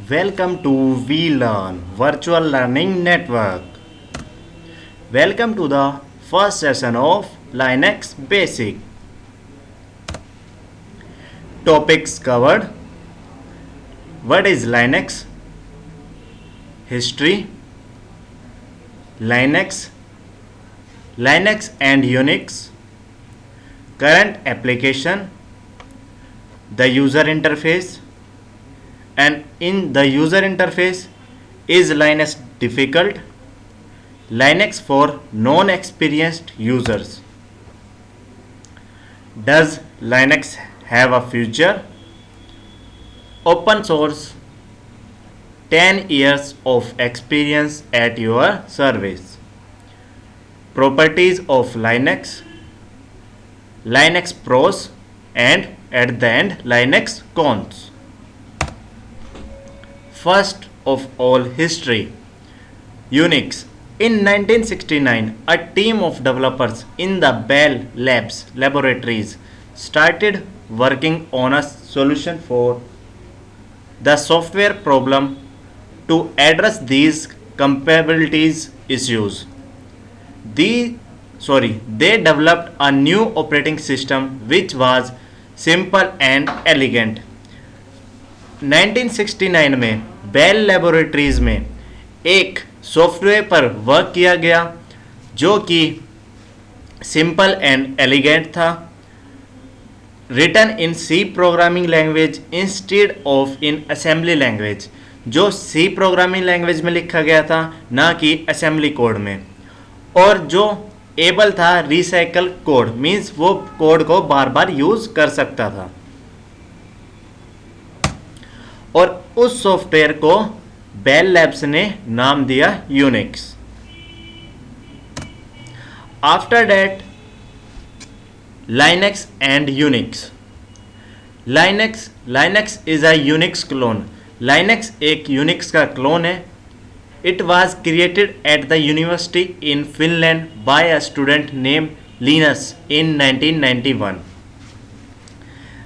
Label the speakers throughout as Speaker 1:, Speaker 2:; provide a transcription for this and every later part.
Speaker 1: Welcome to VLearn Virtual Learning Network. Welcome to the first session of Linux Basic. Topics covered: what is Linux, history, Linux and Unix, current application, the user interface, and in the user interface, is Linux difficult? Linux for non-experienced users. Does Linux have a future? Open source, 10 years of experience at your service. Properties of Linux, Linux pros, and at the end Linux cons. First of all, history. Unix. In 1969, a team of developers in the Bell Labs laboratories started working on a solution for the software problem to address these compatibilities issues. They developed a new operating system which was simple and elegant. 1969 में bell laboratories में एक software पर work किया गया जो कि simple and elegant था, written in C programming language instead of in assembly language, जो सी प्रोग्रामिंग लैंग्वेज में लिखा गया था ना कि असेंबली कोड में, और जो एबल था रिसाइकल कोड, मीन्स वो कोड को बार बार यूज कर सकता था, और उस सॉफ्टवेयर को बेल लैब्स ने नाम दिया Unix. After that Linux and Unix. Linux is a Unix clone. Linux एक यूनिक्स का क्लोन है. It was created at the university in Finland by a student name Linus in 1991.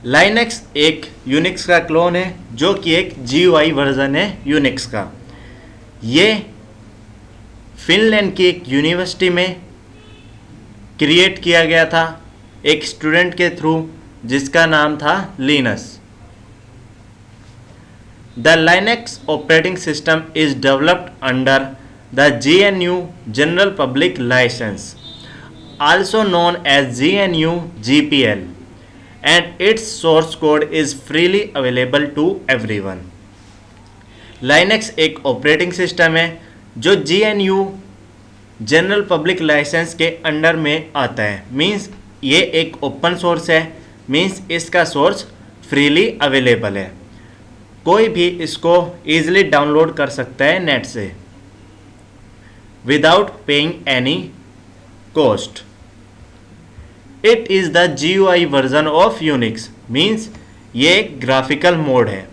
Speaker 1: Linux एक Unix का clone है जो कि एक GUI version है यूनिक्स का. ये फिनलैंड की एक यूनिवर्सिटी में क्रिएट किया गया था एक स्टूडेंट के थ्रू जिसका नाम था Linus. The Linux operating system is developed under the GNU general public licence, also known as GNU GPL, and its source code is freely available to everyone. Linux एक operating system है जो GNU general public licence के under में आता है. Means ये एक open source है, मीन्स इसका सोर्स फ्रीली अवेलेबल है. कोई भी इसको ईजिली डाउनलोड कर सकता है नेट से without paying any cost. It is the GUI version of Unix, means ये एक ग्राफिकल मोड है,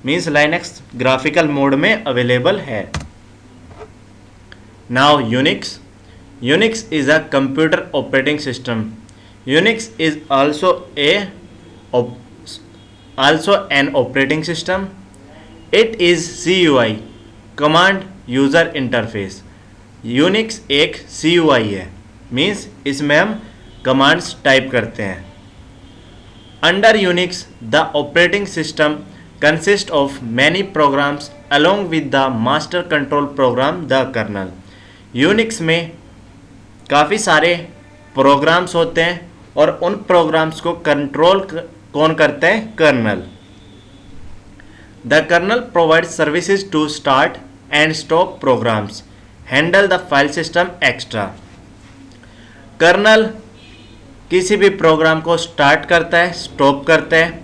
Speaker 1: मीन्स लाइनक्स ग्राफिकल मोड में अवेलेबल है. Now Unix is a computer operating system. Unix is also an operating system. It is CUI, command user interface. Unix एक CUI है, means इसमें हम commands type करते हैं. Under Unix the operating system consist of many programs along with the master control program the kernel. Unix में काफ़ी सारे programmes होते हैं और उन प्रोग्राम्स को कंट्रोल कौन करता है? Kernel. The kernel provide services to start and stop programs, handle the file system extra. Kernel किसी भी प्रोग्राम को स्टार्ट करता है, स्टॉप करता है,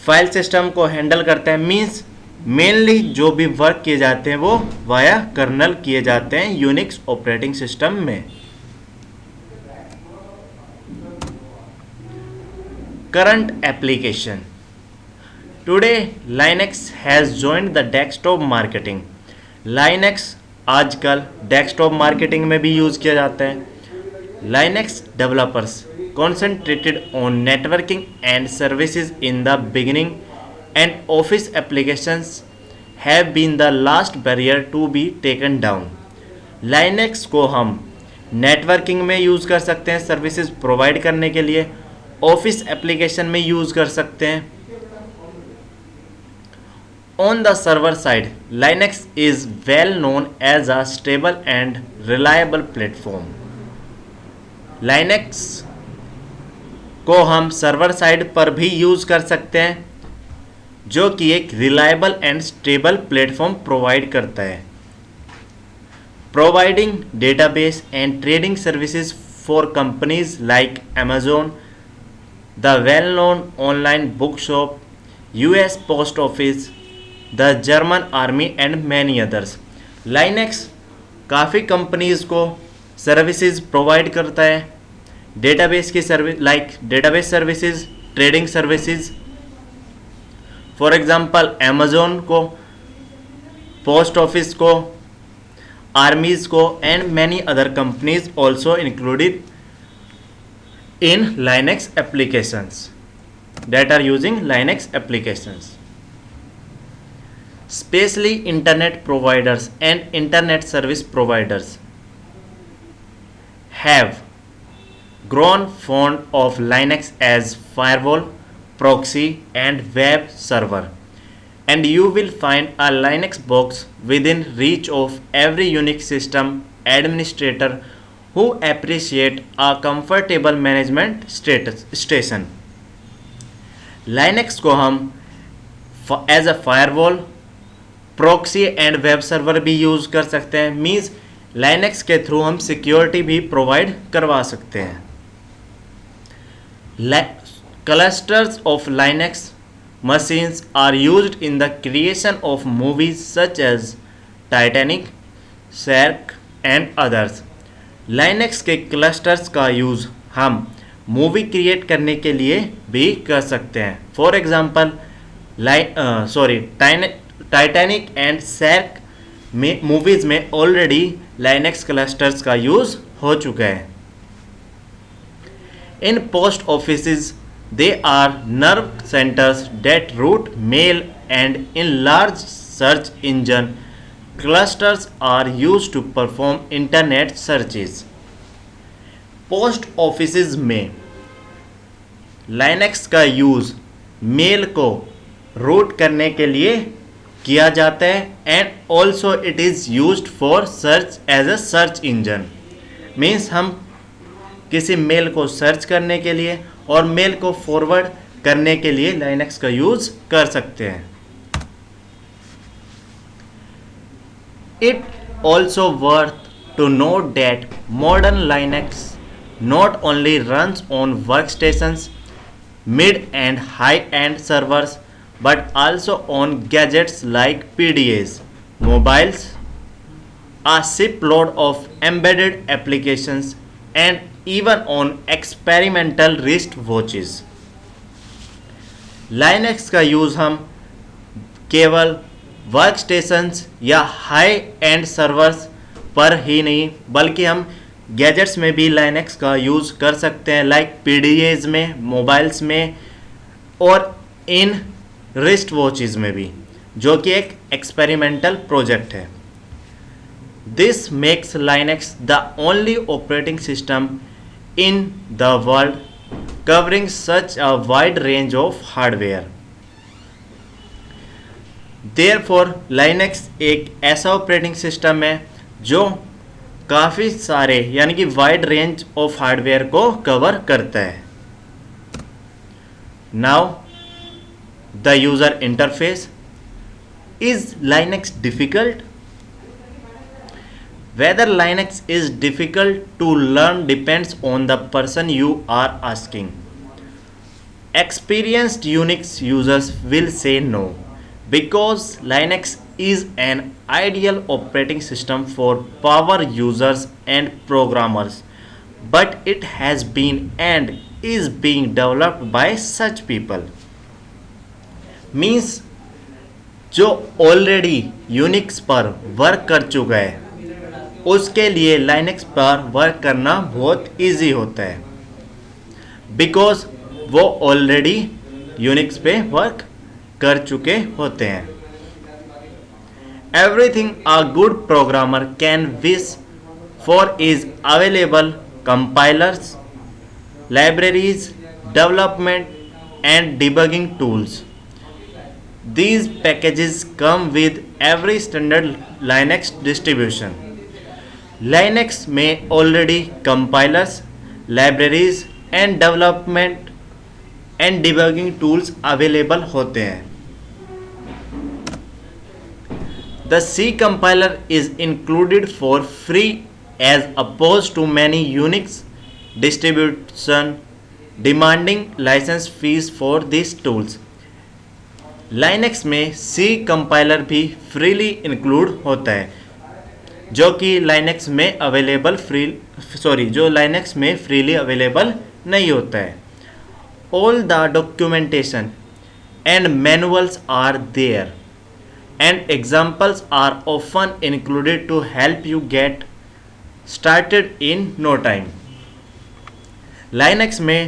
Speaker 1: फाइल सिस्टम को हैंडल करता है. मीन्स मेनली जो भी वर्क किए जाते हैं वो वाया कर्नल किए जाते हैं यूनिक्स ऑपरेटिंग सिस्टम में. Current application. Today Linux has joined the desktop marketing. Linux आजकल डेस्कटॉप मार्केटिंग में भी यूज़ किया जाता है. Linux developers concentrated on networking and services in the beginning, and office applications have been the last barrier to be taken down. Linux को हम networking में use कर सकते हैं, सर्विसेज प्रोवाइड करने के लिए, ऑफिस एप्लीकेशन में यूज़ कर सकते हैं। On the server side, Linux is well known as a stable and reliable platform. Linux को हम सर्वर साइड पर भी यूज़ कर सकते हैं, जो कि एक reliable and stable platform provide करता है, providing database and trading services for companies like Amazon, the well known online book shop, US post office, the German army and many others. Linux काफ़ी companies को services provide करता है, database की service like database services, trading services, for example Amazon को, post office को, आर्मीज को, and many other companies also included in Linux applications that are using Linux applications. Especially internet providers and internet service providers have grown fond of Linux as firewall, proxy and web server, and you will find a Linux box within reach of every Unix system administrator who appreciate a comfortable management station. Linux को हम as a firewall, proxy and web server भी use कर सकते हैं। Means Linux के through हम security भी provide करवा सकते हैं। Clusters of Linux machines are used in the creation of movies such as Titanic, shark and others. Linux के क्लस्टर्स का यूज़ हम मूवी क्रिएट करने के लिए भी कर सकते हैं। For example Titanic and shark में मूवीज में ऑलरेडी लाइनेक्स क्लस्टर्स का यूज हो चुका है। In post offices they are nerve centres that route mail and in large search engine clusters are use to perform internet searches. Post offices में Linux का use mail को route करने के लिए किया जाता है, and also it is used for search as a search engine. Means हम किसी मेल को सर्च करने के लिए और मेल को फॉरवर्ड करने के लिए लाइनेक्स का यूज कर सकते हैं। It also worth to note that modern Linux not only runs on workstations, mid and high-end servers, but also on gadgets like PDAs, mobiles, a shipload of embedded applications, and even on experimental wristwatches. Linux का use हम केवल workstations या high and servers पर ही नहीं, बल्कि हम gadgets में भी लाइनेक्स का यूज़ कर सकते हैं, लाइक PDAs में, मोबाइल्स में और इन रिस्ट वॉचेस में भी, जो कि एक एक्सपेरिमेंटल प्रोजेक्ट है। This makes Linux the only operating system in the world covering such a wide range of hardware. Therefore Linux एक ऐसा ऑपरेटिंग सिस्टम है जो काफ़ी सारे यानी कि वाइड रेंज ऑफ हार्डवेयर को कवर करता है। Now the user interface. Is Linux difficult? Whether Linux is difficult to learn depends on the person you are asking. Experienced Unix users will say no, because Linux is an ideal operating system for power users and programmers, but it has been and is being developed by such people. Means जो already Unix पर work कर चुका है उसके लिए Linux पर work करना बहुत इजी होता है, बिकॉज वो ऑलरेडी यूनिक्स पे वर्क कर चुके होते हैं। everything a good programmer can wish for is available: compilers, libraries, development, and debugging tools. These packages come with every standard Linux distribution. Linux में already compilers, libraries and development and debugging tools available होते हैं. The C compiler is included for free as opposed to many Unix distributions demanding license fees for these tools. Linux में C compiler भी freely include होता है जो कि Linux में freely available नहीं होता है. All the documentation and manuals are there, and examples are often included to help you get started in no time. Linux में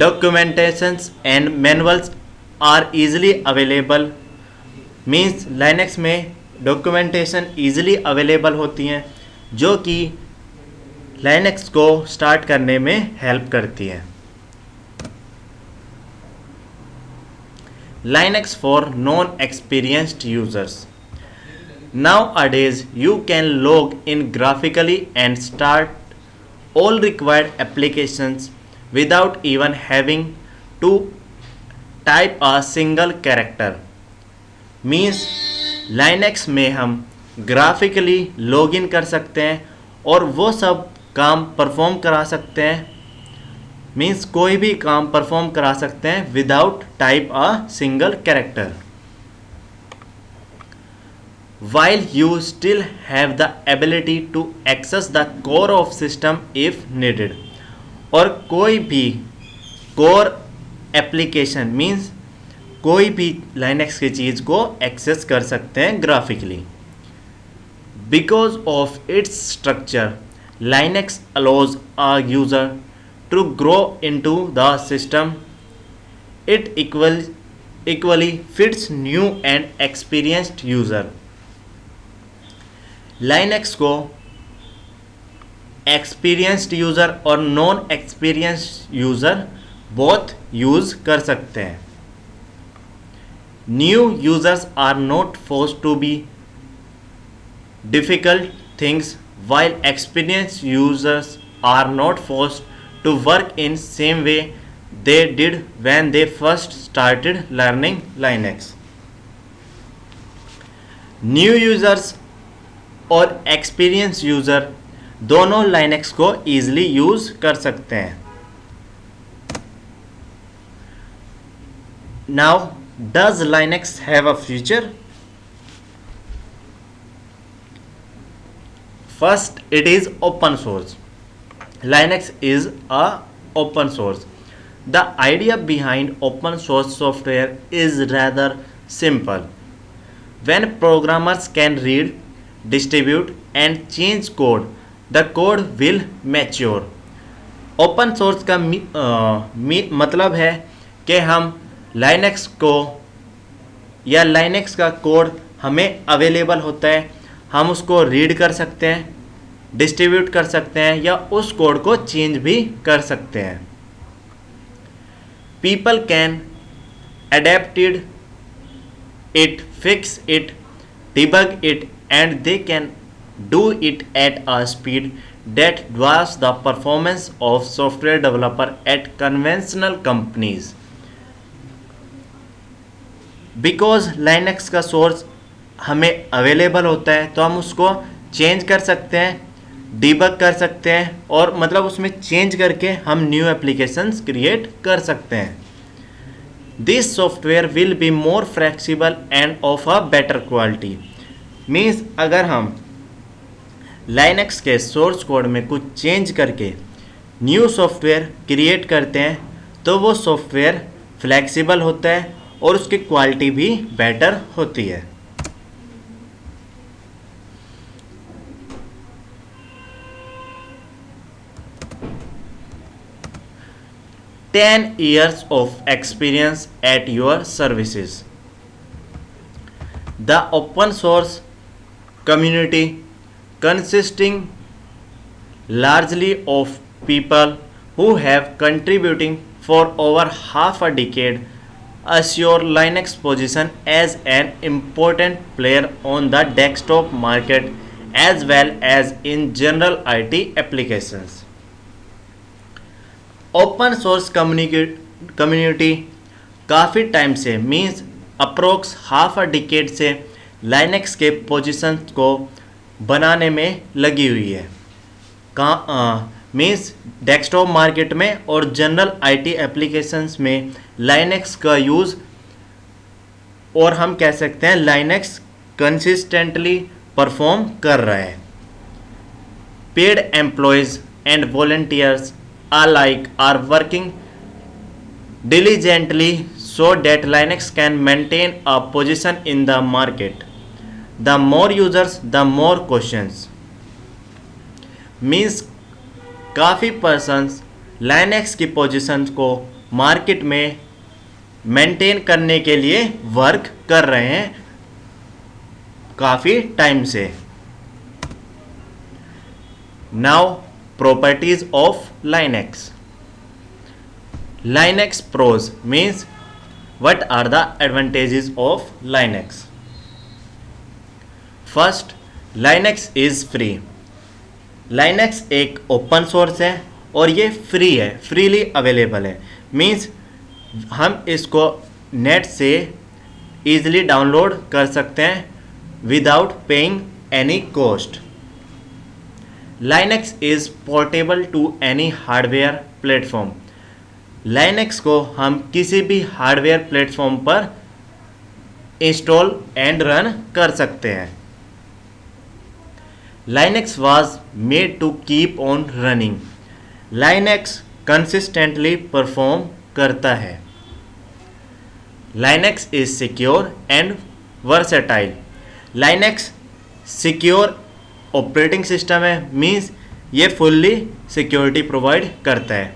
Speaker 1: documentations and manuals are easily available, means Linux में documentation easily available होती हैं जो कि Linux को start करने में help करती है. Linux for non-experienced users. Nowadays, you can log in graphically and start all required applications without even having to type a single character. Means Linux में हम graphically login कर सकते हैं और वो सब काम परफॉर्म करा सकते हैं. मीन्स कोई भी काम परफॉर्म करा सकते हैं without type a single character. While you still have the ability to access the core of system if needed. और कोई भी कोर एप्लीकेशन मीन्स कोई भी Linux की चीज़ को एक्सेस कर सकते हैं graphically. Because of its structure, Linux allows a user to grow into the system. It equally fits new and experienced user. Linux को experienced user और non experienced user both use कर सकते हैं. New users are not forced to be difficult things, while experienced users are not forced to work in same way they did when they first started learning Linux. New users और experienced user दोनों Linux को easily use कर सकते हैं. Now, does Linux have a future? First, it is open source. Linux is a open source. The idea behind open source software is rather simple. When programmers can read, distribute and change code, the code will mature. Open source का मतलब है कि हम Linux को या Linux का code हमें available होता है, हम उसको रीड कर सकते हैं, डिस्ट्रीब्यूट कर सकते हैं या उस कोड को चेंज भी कर सकते हैं. People can adapted it, fix it, debug it and they can do it at a speed that dwarfs the performance of software developer at conventional companies. Because Linux का सोर्स हमें available होता है तो हम उसको चेंज कर सकते हैं, डीबग कर सकते हैं और मतलब उसमें चेंज करके हम न्यू एप्लीकेशंस क्रिएट कर सकते हैं. This software will be more flexible end of a better quality. Means अगर हम Linux के सोर्स कोड में कुछ चेंज करके न्यू सॉफ्टवेयर क्रिएट करते हैं तो वो सॉफ्टवेयर फ्लेक्सिबल होता है और उसकी क्वालिटी भी बेटर होती है. 10 years of experience at your services. The open source community consisting largely of people who have contributing for over half a decade assure Linux position as an important player on the desktop market as well as in general IT applications. Open source community काफ़ी time से means approx half a decade से Linux के position को बनाने में लगी हुई है कहाँ मीन्स डेस्कटॉप मार्केट में और जनरल आईटी एप्लीकेशंस में लाइनक्स का यूज़ और हम कह सकते हैं लाइनक्स कंसिस्टेंटली परफॉर्म कर रहा है. Paid employees and volunteers alike are working diligently so that Linux can maintain a position in the market. The more users, the more questions. Means काफ़ी पर्सन्स Linux की पोजीशन को market में maintain करने के लिए वर्क कर रहे हैं काफ़ी टाइम से. Now properties of Linux. Linux pros means what are the advantages of Linux. First, Linux is free. Linux एक ओपन सोर्स है और ये फ्री है, फ्रीली अवेलेबल है. मीन्स हम इसको नेट से ईजिली डाउनलोड कर सकते हैं without paying any cost. Linux is portable to any hardware platform. Linux को हम किसी भी हार्डवेयर प्लेटफॉर्म पर इंस्टॉल एंड रन कर सकते हैं. Linux was made to keep on running. Linux consistently perform करता है. Linux is secure and versatile. Linux secure operating system है मीन्स ये फुल्ली सिक्योरिटी प्रोवाइड करता है.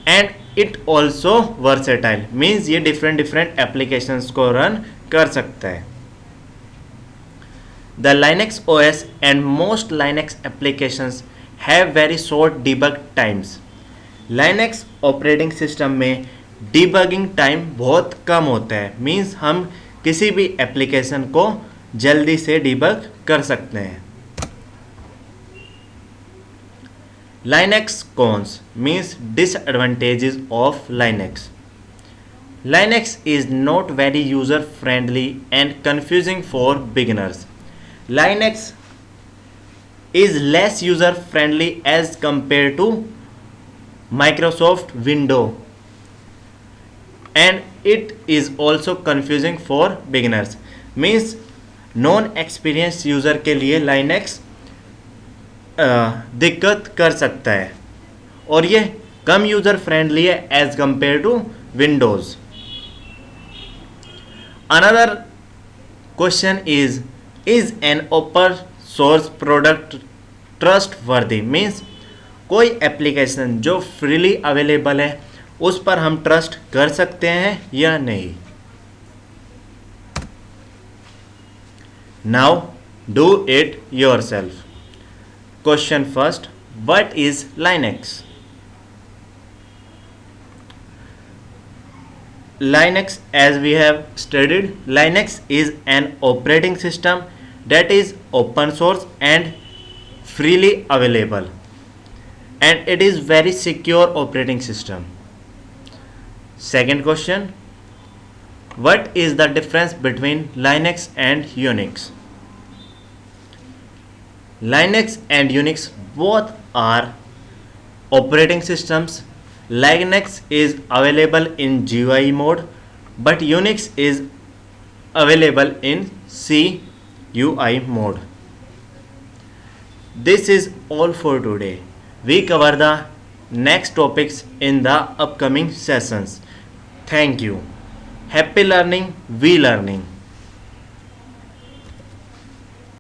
Speaker 1: And it also versatile means ये डिफरेंट एप्लीकेशंस को रन कर सकता है. The Linux OS and most Linux applications have very short debug times. Linux operating system में डिबगिंग टाइम बहुत कम होता है मीन्स हम किसी भी एप्लीकेशन को जल्दी से डिबग कर सकते हैं. Linux cons means disadvantages of Linux. Linux is not very user friendly and confusing for beginners. Linux is less user friendly as compared to Microsoft Windows and it is also confusing for beginners. Means non experienced user के लिए Linux दिक्कत कर सकता है और ये कम user friendly है as compare to Windows. Another question is an open source product trustworthy. Means कोई एप्लीकेशन जो फ्रीली अवेलेबल है उस पर हम ट्रस्ट कर सकते हैं या नहीं. Now do it yourself. Question first, what is Linux? Linux, as we have studied, Linux is an operating system that is open source and freely available and it is very secure operating system. Second question, what is the difference between Linux and Unix? Linux and Unix both are operating systems. Linux is available in GUI mode, but Unix is available in CUI mode. This is all for today. We cover the next topics in the upcoming sessions. Thank you. Happy learning, we learning.